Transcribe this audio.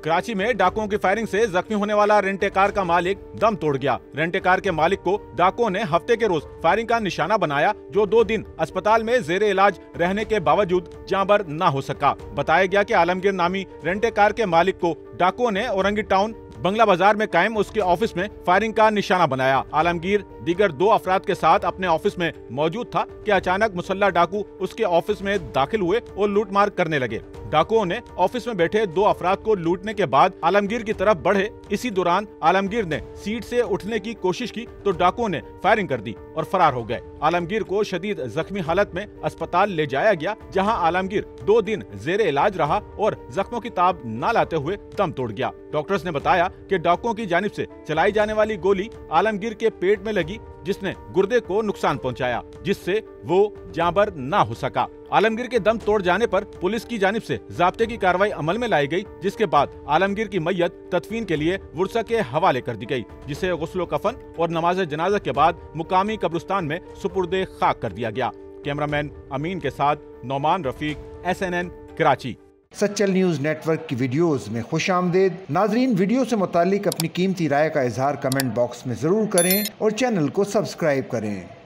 कराची में डाकुओं की फायरिंग से जख्मी होने वाला रेंटे कार का मालिक दम तोड़ गया। रेंटे कार के मालिक को डाकुओं ने हफ्ते के रोज फायरिंग का निशाना बनाया, जो 2 दिन अस्पताल में जेरे इलाज रहने के बावजूद जाँबर न हो सका। बताया गया कि आलमगीर नामी रेंटे कार के मालिक को डाकुओं ने औरंगी टाउन बंगला बाजार में कायम उसके ऑफिस में फायरिंग का निशाना बनाया। आलमगीर दीगर 2 अफराद के साथ अपने ऑफिस में मौजूद था कि अचानक मुसल्ला डाकू उसके ऑफिस में दाखिल हुए और लूटमार करने लगे। डाकुओं ने ऑफिस में बैठे 2 अफराद को लूटने के बाद आलमगीर की तरफ बढ़े। इसी दौरान आलमगीर ने सीट से उठने की कोशिश की तो डाकुओं ने फायरिंग कर दी और फरार हो गए। आलमगीर को शदीद जख्मी हालत में अस्पताल ले जाया गया, जहां आलमगीर 2 दिन जेरे इलाज रहा और जख्मों की ताब न लाते हुए दम तोड़ गया। डॉक्टर्स ने बताया कि डाकुओं की जानिब से चलाई जाने वाली गोली आलमगीर के पेट में लगी, जिसने गुर्दे को नुकसान पहुंचाया, जिससे वो जाँबर न हो सका। आलमगीर के दम तोड़ जाने पर पुलिस की जानिब से ज़ाब्ते की कार्रवाई अमल में लाई गई, जिसके बाद आलमगीर की मैयत तदफीन के लिए वुरसा के हवाले कर दी गई, जिसे गुस्ल कफन और नमाज जनाजा के बाद मुकामी कब्रिस्तान में सुपुर्दे खाक कर दिया गया। कैमरामैन अमीन के साथ Nauman Rafiq, SNN Karachi. Sachal news network की वीडियोस में खुशामदीद। नाजरीन, वीडियो से मुतालिक अपनी कीमती राय का इजहार कमेंट बॉक्स में ज़रूर करें और चैनल को सब्सक्राइब करें।